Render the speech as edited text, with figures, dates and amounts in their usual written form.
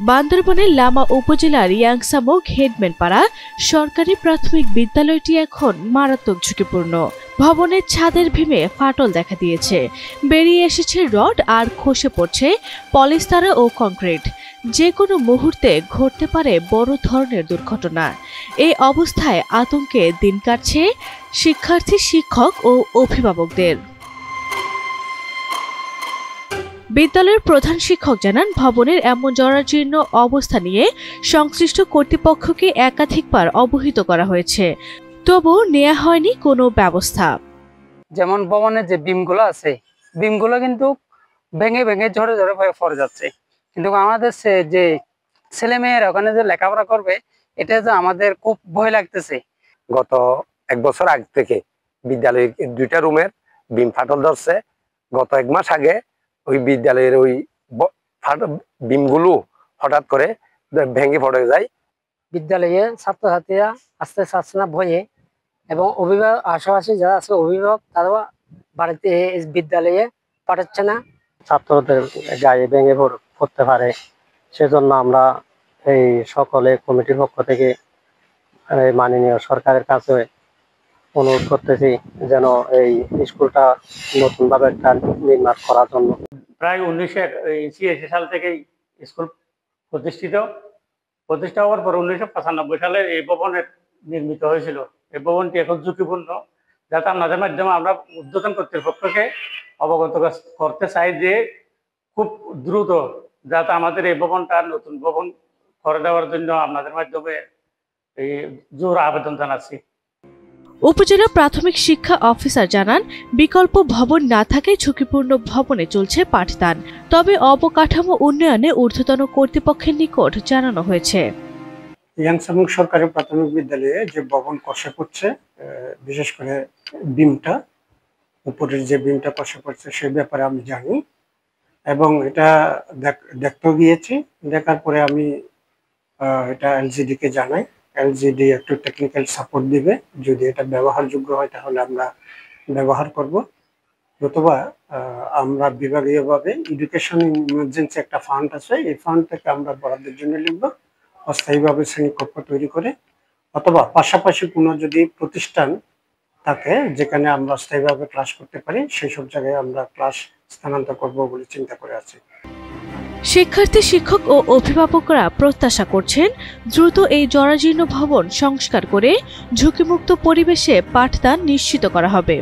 বান্দরবনের লামা উপজেলার ইয়াংসামুক হেডম্যানপাড়া সরকারি প্রাথমিক বিদ্যালয়টি এখন মারাত্মক ঝুঁকিপূর্ণ। ভবনের ছাদের ভেঙে ফাটল দেখা দিয়েছে, বেরিয়ে এসেছে রড আর খসে পড়ছে পলিস্টার ও কংক্রিট। যে কোনো মুহূর্তে ঘটতে পারে বড় ধরনের দুর্ঘটনা। এই অবস্থায় আতঙ্কে দিন কাটছে শিক্ষার্থী, শিক্ষক ও অভিভাবকদের। বিদ্যালয়ের প্রধান শিক্ষক জানান, ভবনের এমন জরাজীর্ণ অবস্থা নিয়ে সংশ্লিষ্ট কর্তৃপক্ষকে একাধিকবার অবহিত করা হয়েছে, তবু নেওয়া হয়নি কোনো ব্যবস্থা। যেমন ভবনের যে বিমগুলো আছে, বিমগুলো কিন্তু ভেঙে ভেঙে ঝরে ঝরে পড়ে যাচ্ছে। কিন্তু আমাদের যে ছেলেমেয়েরা ওখানে যে লেখাপড়া করবে, এটা যে আমাদের খুব ভয় লাগতেছে। গত 1 বছর আগ থেকে বিদ্যালয়ের 2টা রুমের বিম ফাটল ধরছে। গত 1 মাস আগে ওই বিদ্যালয়ের ওই বিমগুলো হঠাৎ করে ভেঙে পড়ে যায়। বিদ্যালয়ে ছাত্রছাত্রীরা আসতে চাচ্ছে না ভয়ে, এবং অভিভাবক আশেপাশে যারা আছে অভিভাবক, তারা বাড়িতে বিদ্যালয়ে পাঠাচ্ছে না। ছাত্রদের গায়ে ভেঙে পড়তে পারে, সেজন্য আমরা এই সকলে কমিটির পক্ষ থেকে মাননীয় সরকারের কাছে অনুরোধ করতেছি যেন এই স্কুলটা নতুন ভাবে একটা নির্মাণ করার জন্য। প্রায় 1986 সাল থেকে স্কুল প্রতিষ্ঠা হওয়ার পর 1995 সালে এই ভবনের নির্মিত হয়েছিল। এই ভবনটি এখন ঝুঁকিপূর্ণ, যাতে আপনাদের মাধ্যমে আমরা ঊর্ধ্বতন কর্তৃপক্ষকে অবগত করতে চাই যে খুব দ্রুত যাতে আমাদের এই ভবনটা নতুন ভবন করে দেওয়ার জন্য আপনাদের মাধ্যমে এই জোর আবেদন জানাচ্ছি। উপজেলা প্রাথমিক শিক্ষা অফিসার জানান, বিকল্প ভবন না থাকায় ঝুঁকিপূর্ণ ভবনে চলছে পাঠদান। তবে অবকাঠামো উন্নয়নে ঊর্ধ্বতন কর্তৃপক্ষের নিকট জানানো হয়েছে। ইয়াংসামুক সরকারি প্রাথমিক বিদ্যালয়ে যে ভবন কষে পড়ছে, বিশেষ করে বিমটা, উপরের যে বিমটা কষে পড়ছে সে ব্যাপারে আমি জানি, এবং এটা দেখতেও গিয়েছি। দেখার পরে আমি এটা এলজিডি কে জানাই। এলজিডি একটু টেকনিক্যাল সাপোর্ট দিবে। যদি এটা ব্যবহারযোগ্য হয় তাহলে আমরা ব্যবহার করব, অথবা আমরা বিভাগীয়ভাবে এডুকেশন ইমার্জেন্সি একটা ফান্ড আছে, এই ফান্ড থেকে আমরা বরাদ্দের জন্য লিখব অস্থায়ীভাবে শ্রেণীকক্ষ তৈরি করে, অথবা পাশাপাশি কোনো যদি প্রতিষ্ঠান থাকে যেখানে আমরা অস্থায়ীভাবে ক্লাস করতে পারি, সেই সব জায়গায় আমরা ক্লাস স্থানান্তর করব বলে চিন্তা করে আছি। শিক্ষার্থী, শিক্ষক ও অভিভাবকরা প্রত্যাশা করছেন দ্রুত এই জরাজীর্ণ ভবন সংস্কার করে ঝুঁকিমুক্ত পরিবেশে পাঠদান নিশ্চিত করা হবে।